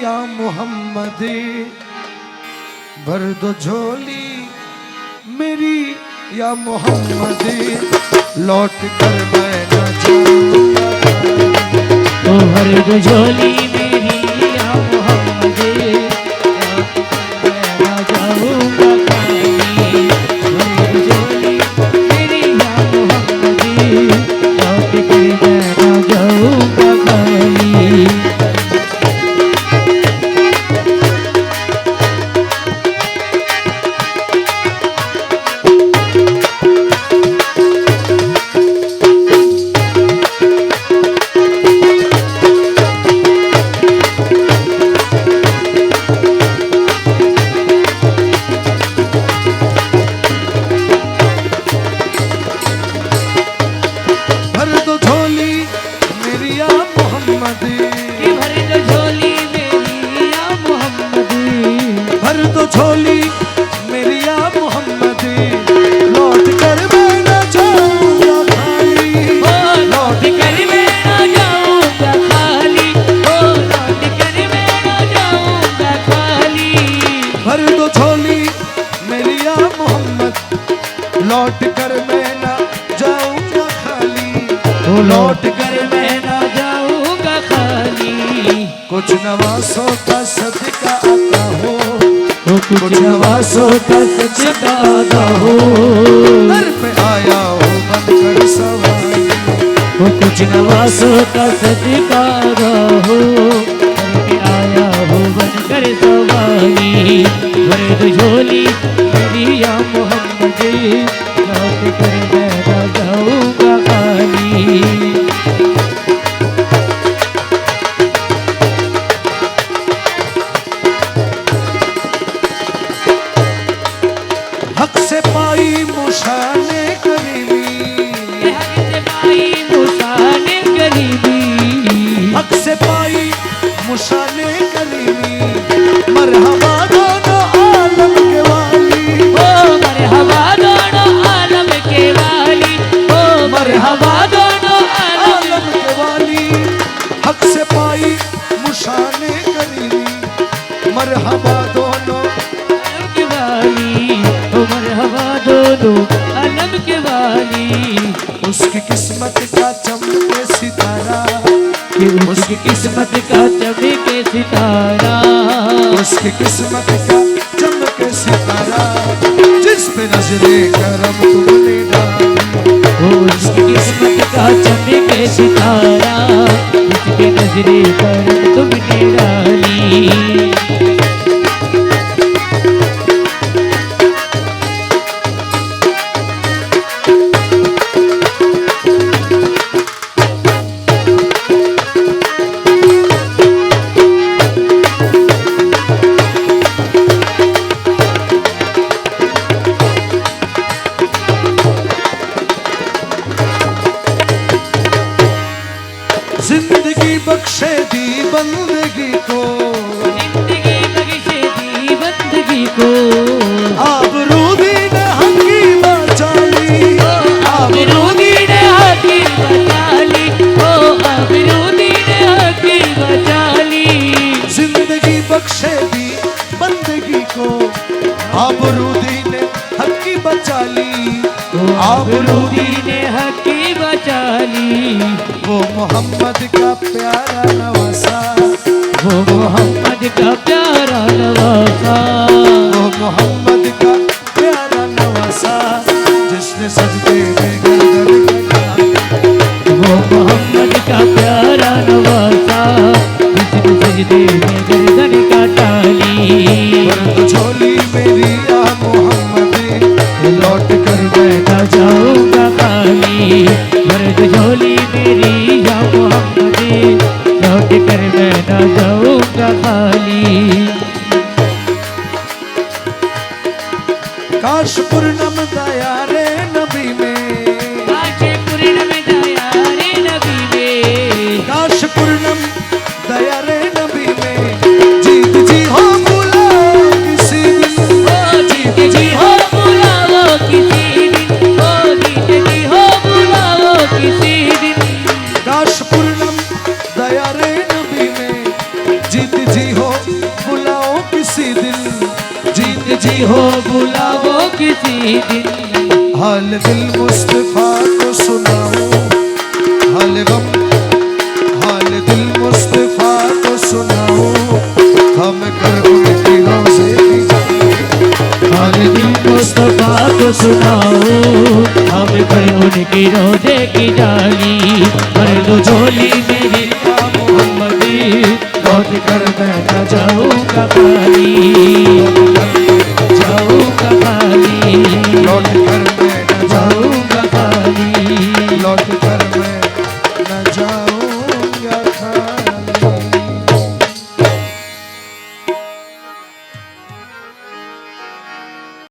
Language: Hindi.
या मोहम्मद, भर दो झोली मेरी या मोहम्मद, लौट कर मैं न जाऊंगा। ओ भर दो झोली मेरी या मोहम्मद, लौट कर मैं न जाऊंगा खाली। भर दो झोली मेरी या मोहम्मद, लौट कर मैं न जाऊंगा खाली। झोली मेरी या मोहम्मद, लौट कर मैं न जाऊंगा खाली। लौट कर मैं न जाऊंगा खाली। लौट कर मैं न जाऊंगा खाली। भर दो झोली मेरी या मोहम्मद, लौट कर मैं न जाऊंगा खाली। लौट कर मैं न जाऊंगा खाली। कुछ नवासों का सदका आता हो, कुछ नवासों का सदका आता हो। दर पे आया हो बनकर सवारी, कुछ नवासों का सदका आता हो। दर पे आया हो बनकर सवारी। भर दो झोली मेरी या मोहम्मद, लौट कर मैं न जाऊंगा खाली। हक से पाई मुशाने करीबी, हक से पाई मुशाने करीबी, हक से पाई मुशाने करीबी। मरहबा दोनों आलम के वाली, ओ मरहबा दोनों आलम के वाली। ओ मरहबा दोनों आलम के वाली। हक से पाई मुशाने करीबी, मरहबा दोनों आलम के वाली। ओ मरहबा दोनों आलम के वाली। उसकी किस्मत का चमके सितारा, उसकी किस्मत का चमके सितारा। उसकी किस्मत का चमके सितारा, जिस पे नजरे करम तुमने डाली। उसकी किस्मत का चमके सितारा, जिस पे नजरे करम तुमने डाली। जिंदगी बख्शे दी बंदगी को, जिंदगी बख्शे दी बंदगी को। आबरूदी ने हकी बचाली, आबरूदी ने हकी बचाली। ओ आबरूदी ने हकी बचाली। जिंदगी बख्शे दी बंदगी को, आबरूदी ने हकी बचाली। आबरूदी ने हकी बचाली। वो मोहम्मद का प्यारा नवासा, वो मोहम्मद का प्यारा नवासा। वो मोहम्मद का प्यारा नवासा, जिसने सजदे में गर्दन कटा। वो मोहम्मद का प्यारा नवासा, जिसने सजदे में गर्दन काटा ली। भर दो झोली मेरी या मोहम्मद, लौट कर मैं न जाऊंगा खाली। भर दो झोली मेरी या मोहम्मद, लौट कर मैं न जाऊंगा खाली। काश पूर्णम दया रे नबी में, काश पूर्णम दया रे नबी में। काश पूर्णम दया रे नबी में। जीत जी हो बुलाओ किसी दिन, ओ जीत जी हो बुलाओ किसी दिन। ओ जीत जी हो बुलाओ किसी दिन। काश पूर्णम दया रे नबी में। जीत जी हो कोई हो बुलाओ किसी दिन। हाल दिल मुस्तफा को सुनाओ, हाल गम हाल दिल मुस्तफा को सुनाओ, हम कर उनकी रोज़े की जाली। हाल दिल मुस्तफा को सुनाओ, हम पर उनकी रोजे की जाली। भर दो झोली मेरी या मोहम्मदी, लौट कर मैं न जाऊंगा खाली।